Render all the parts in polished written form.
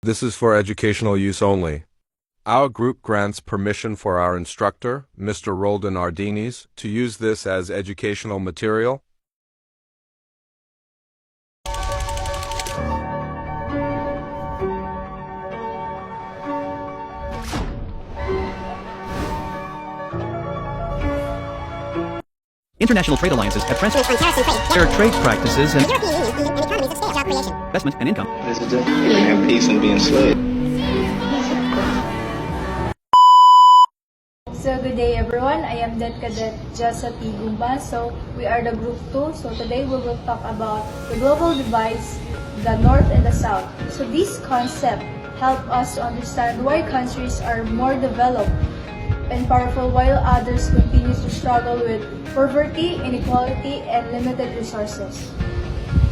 This is for educational use only. Our group grants permission for our instructor, Mr. Roldan Ardinis, to use this as educational material. International trade alliances have transferred their trade practices and investment and income. President, have peace and be enslaved. So good day everyone, I am Det Cadet Jessa T. Gumba. So we are the group 2. So today we will talk about the global divides, the North and the South. So this concept help us to understand why countries are more developed and powerful while others continue to struggle with poverty, inequality, and limited resources.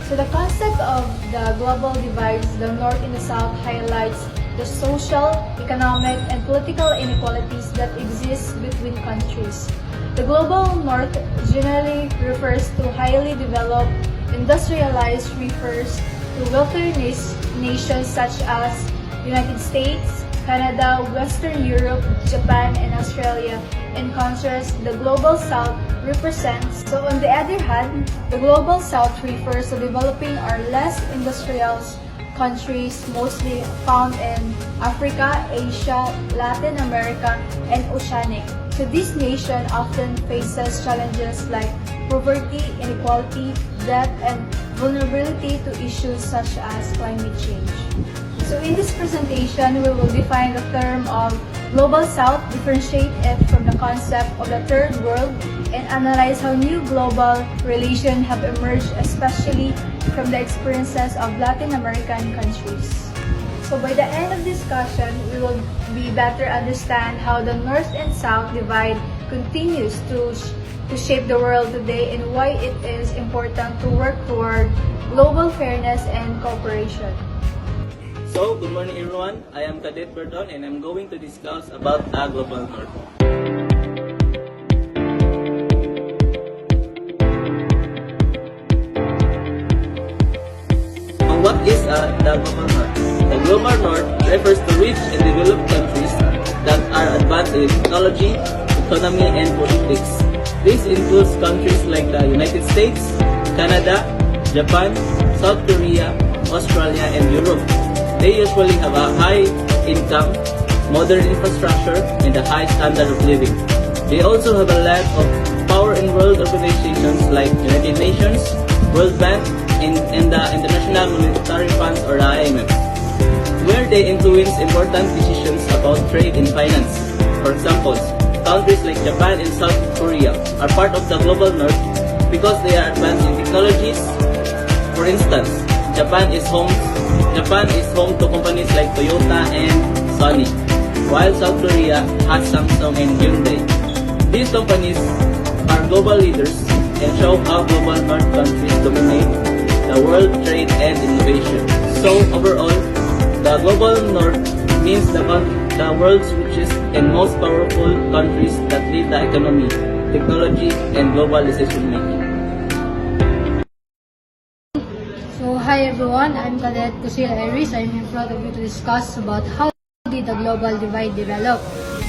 So the concept of the global divides, the North and the South, highlights the social, economic, and political inequalities that exist between countries. The global North generally refers to highly developed, industrialized, refers to wealthier nations such as United States, Canada, Western Europe, Japan, and Australia. In contrast, the Global South represents, so on the other hand, the Global South refers to developing or less industrialized countries mostly found in Africa, Asia, Latin America, and Oceanic. So this nation often faces challenges like poverty, inequality, debt, and vulnerability to issues such as climate change. So in this presentation, we will define the term of Global South, differentiate it from the concept of the Third World, and analyze how new global relations have emerged, especially from the experiences of Latin American countries. So by the end of discussion, we will be better understand how the North and South divide continues to shape the world today and why it is important to work toward global fairness and cooperation. So, good morning everyone. I am Cadet Berdon and I'm going to discuss about the Global North. What is the Global North? The Global North refers to rich and developed countries that are advanced in technology, economy, and politics. This includes countries like the United States, Canada, Japan, South Korea, Australia, and Europe. They usually have a high income, modern infrastructure, and a high standard of living. They also have a lot of power in world organizations like United Nations, World Bank, and the International Monetary Fund or the IMF, where they influence important decisions about trade and finance. For example, countries like Japan and South Korea are part of the Global North because they are advanced in technologies. For instance, Japan is home to companies like Toyota and Sony, while South Korea has Samsung and Hyundai. These companies are global leaders and show how global North countries dominate the world trade and innovation. So overall, the global North means the world's richest and most powerful countries that lead the economy, technology, and global decision making. So hi everyone, I'm Cadet Kusila Iris. I'm in front of you to discuss about how did the global divide develop.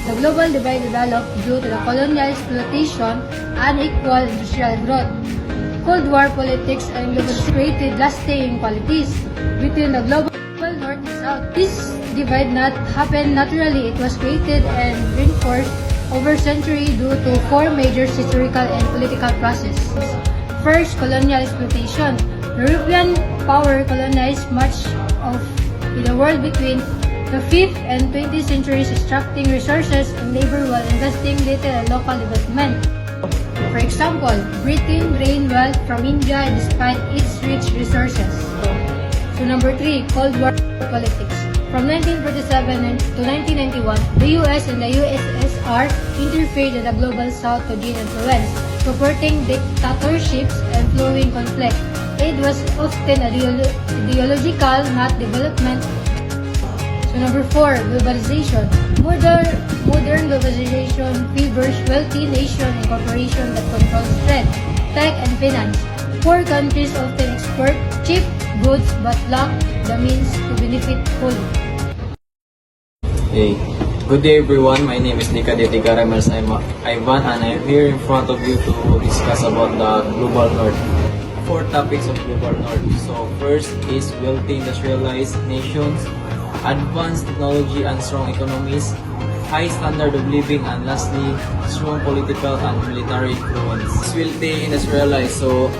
The global divide developed due to the colonial exploitation, unequal industrial growth, Cold War politics, and globalization created lasting inequalities between the global North and South. This divide not happened naturally. It was created and reinforced over centuries due to four major historical and political processes. First, colonial exploitation. European power colonized much of the world between the 5th and 20th centuries, extracting resources and labor while investing little in local development. For example, Britain drained wealth from India despite its rich resources. So number 3, Cold War politics. From 1947 to 1991, the US and the USSR interfered in the global South to gain influence, supporting dictatorships and fueling conflict. Aid was often ideological, not development. So number 4, globalization. Modern globalization favors wealthy nations and corporations that control trade, tech, and finance. Poor countries often export cheap goods but lack the means to benefit fully. A. Good day everyone, my name is Nika Detica Remers Ivan and I'm here in front of you to discuss about the Global North. 4 topics of Global North. So first is wealthy industrialized nations, advanced technology and strong economies, high standard of living, and lastly, strong political and military influence. Wealthy industrialized. So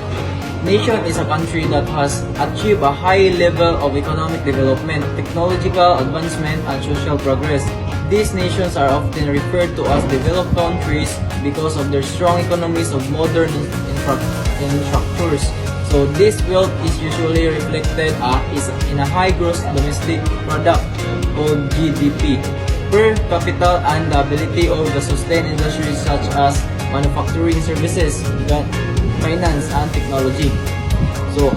nation is a country that has achieved a high level of economic development, technological advancement, and social progress. These nations are often referred to as developed countries because of their strong economies of modern infrastructures. So this wealth is usually reflected in a high gross domestic product called GDP per capita and the ability of the sustained industries such as manufacturing services, finance, and technology. So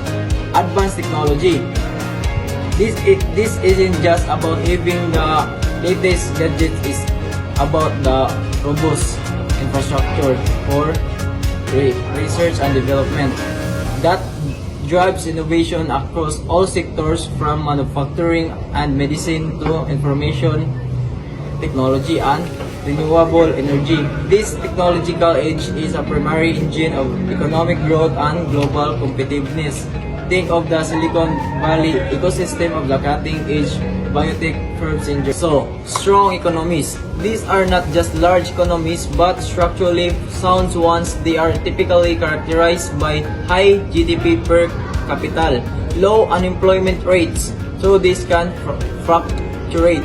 advanced technology. This isn't just about having the latest gadgets, is about the robust infrastructure for research and development that drives innovation across all sectors from manufacturing and medicine to information technology and renewable energy. This technological edge is a primary engine of economic growth and global competitiveness. Think of the Silicon Valley ecosystem of the cutting-edge biotech firms in Japan. So, strong economies. These are not just large economies but structurally sound ones. They are typically characterized by high GDP per capita, low unemployment rates, so this can fluctuate,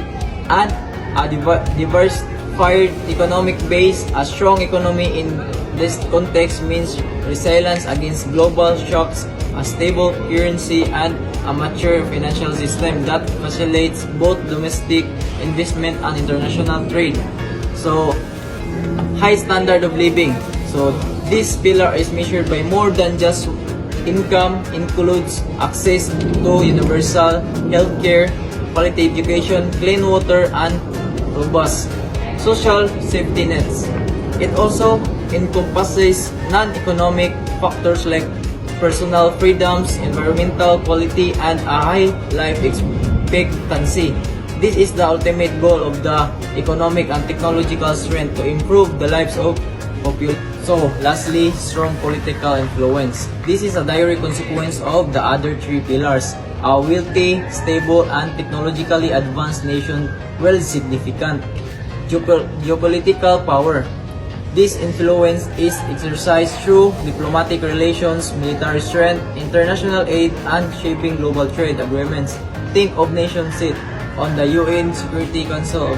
and a diversified economic base. A strong economy in this context means resilience against global shocks, a stable currency, and a mature financial system that facilitates both domestic investment and international trade. So, high standard of living. So, this pillar is measured by more than just income, includes access to universal healthcare, quality education, clean water, and robust social safety nets. It also encompasses non-economic factors like personal freedoms, environmental quality, and a high life expectancy. This is the ultimate goal of the economic and technological strength to improve the lives of population. So, lastly, strong political influence. This is a direct consequence of the other 3 pillars. A wealthy, stable, and technologically advanced nation will significant geopolitical power. This influence is exercised through diplomatic relations, military strength, international aid, and shaping global trade agreements. Think of nations sit on the UN Security Council.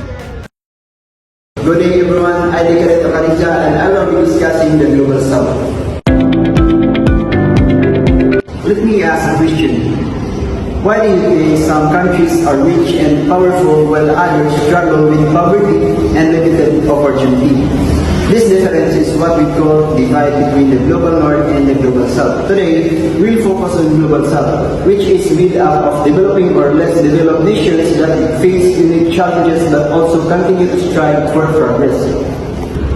Good day everyone, I'm Dikareto Karija and I will be discussing the Global South. Let me ask a question. Why do you think some countries are rich and powerful while others struggle with poverty and limited opportunity? This difference is what we call divide between the Global North and the Global South. Today, we'll focus on Global South, which is made up of developing or less developed nations that face unique challenges but also continue to strive for progress.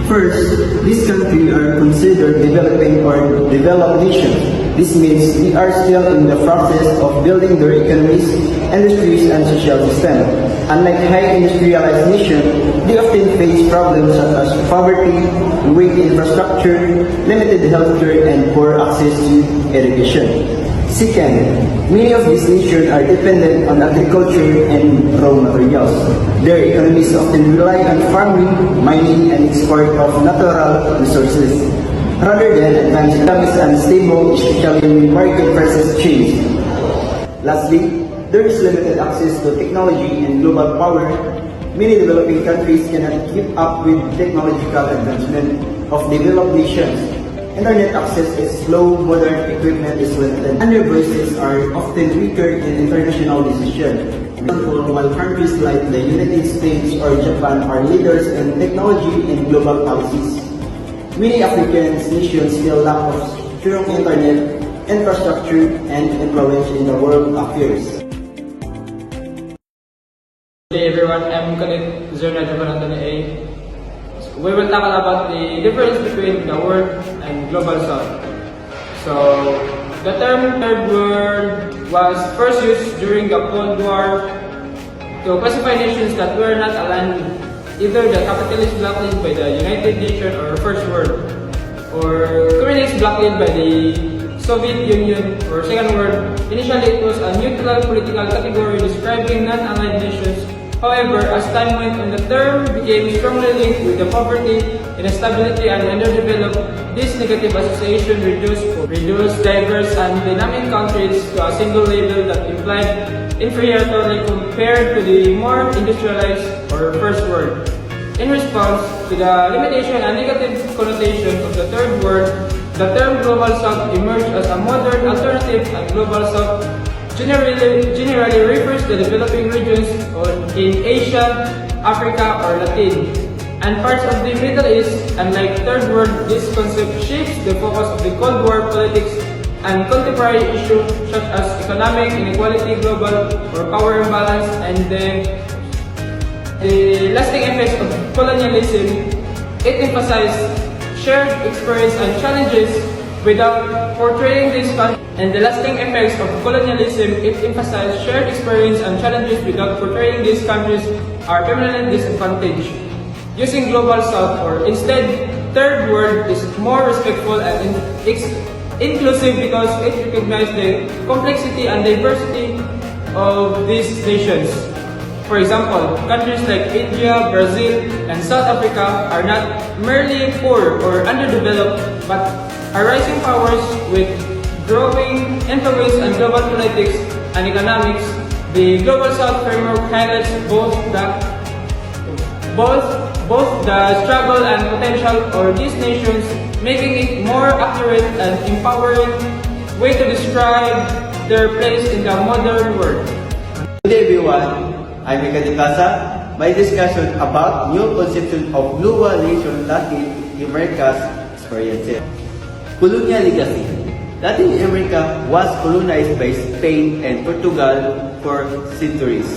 First, these countries are considered developing or developed nations. This means we are still in the process of building their economies, industries, and social system. Unlike high industrialized nations, they often face problems such as poverty, weak infrastructure, limited healthcare, and poor access to education. Second, many of these nations are dependent on agriculture and raw materials. Their economies often rely on farming, mining, and export of natural resources, rather than advanced economies unstable, especially when market prices change. Lastly, there is limited access to technology and global power. Many developing countries cannot keep up with technological advancement of developed nations. Internet access is slow, modern equipment is limited, and their voices are often weaker in international decisions. While countries like the United States or Japan are leaders in technology and global policies, many African nations still lack of strong internet infrastructure and influence in the world affairs. Hey everyone, I'm Kalit Zerna Javanandana A. We will talk about the difference between the World and Global South. So, the term Third World was first used during the Cold War to classify nations that were not aligned with either the capitalist bloc led by the United Nations or First World, or communist bloc led by the Soviet Union or Second World. Initially, it was a neutral political category describing non-aligned nations. However, as time went on, the term became strongly linked with the poverty, instability, and underdeveloped. This negative association reduced diverse and dynamic countries to a single label that implied inferiority compared to the more industrialized or first world. In response to the limitation and negative connotation of the third world, the term Global South emerged as a modern alternative, and Global South generally refers to developing regions in Asia, Africa, or Latin, and parts of the Middle East. Unlike Third World, this concept shifts the focus of the Cold War politics and contemporary issues such as economic inequality, global or power imbalance, and the lasting effects of colonialism. It emphasized shared experience and challenges without portraying this and the lasting effects of colonialism. It emphasized shared experience and challenges without portraying these countries are permanent disadvantage. Using Global South or instead Third World is more respectful and inclusive because it recognizes the complexity and diversity of these nations. For example, countries like India, Brazil, and South Africa are not merely poor or underdeveloped, but are rising powers with growing influence on global politics and economics. The Global South framework highlights both the struggle and potential of these nations, making it more accurate and empowering way to describe their place in the modern world. Good day everyone, I'm Mika Dicasa. My discussion about new conception of global nation Latin America's experiences. Colonial legacy. Latin America was colonized by Spain and Portugal for centuries.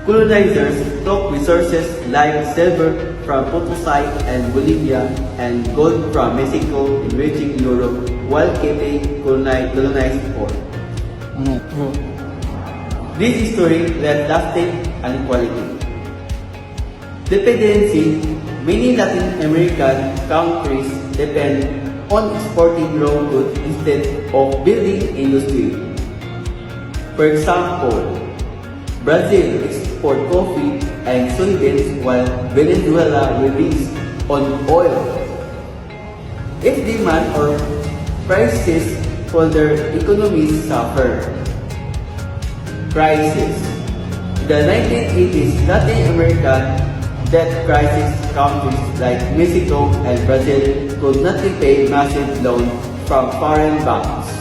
Colonizers took resources like silver from Potosí and Bolivia and gold from Mexico, enriching Europe while keeping colonized poor. This history led lasting inequality. Dependency. Many Latin American countries depend on exporting raw goods instead of building industry. For example, Brazil exports coffee and soybeans while Venezuela relies on oil. If demand or prices for their economies suffer. Crisis. In the 1980s, Latin American debt crisis countries like Mexico and Brazil could not repay massive loans from foreign banks.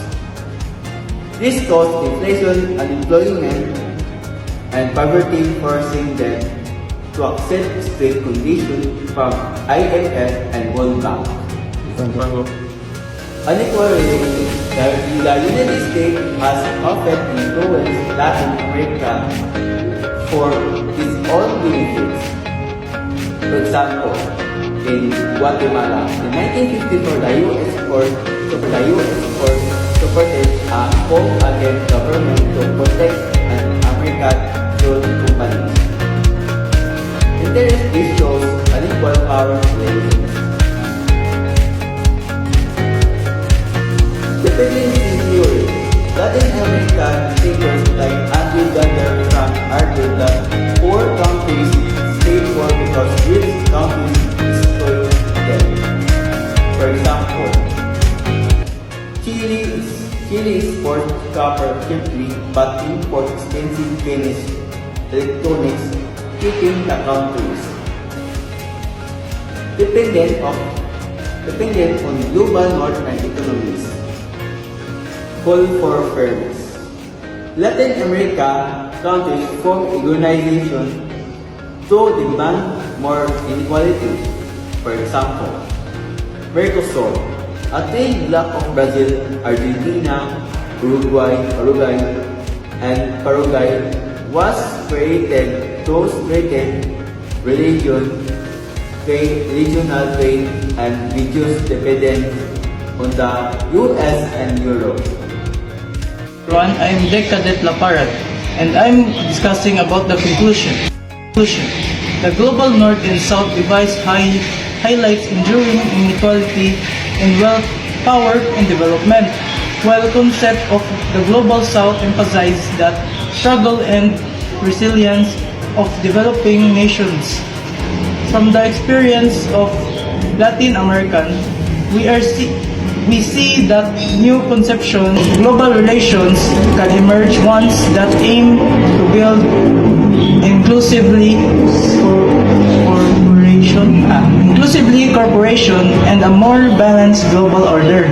This caused inflation, unemployment, and poverty, forcing them to accept strict conditions from IMF and World Bank. Unequal relations. The United States has often influenced Latin America for its own benefits. For example, in Guatemala, in 1954, the U.S. court supported a call against government to protect an American-ruled companies. Interest issues unequal power relations. Dependency theory. Latin American thinkers like Andrew Gardner argued that poor countries stay poor because rich countries exploit them. For example, Chile exports copper cheaply but imports expensive finished electronics, keeping the countries dependent on global northern economies. Call for fairness. Latin America countries form organizations to demand more inequality. For example, Mercosur, a trade bloc of Brazil, Argentina, Uruguay, and Paraguay, was created to strengthen regional trade and reduce dependence on the US and Europe. Everyone, I'm Deck Cadet Laparat. and I'm discussing about the conclusion. The global North and South divides highlights enduring inequality in wealth, power, and development, while the concept of the global South emphasizes that struggle and resilience of developing nations. From the experience of Latin American, we see that new conception global relations can emerge ones that aim to build inclusively cooperation and a more balanced global order.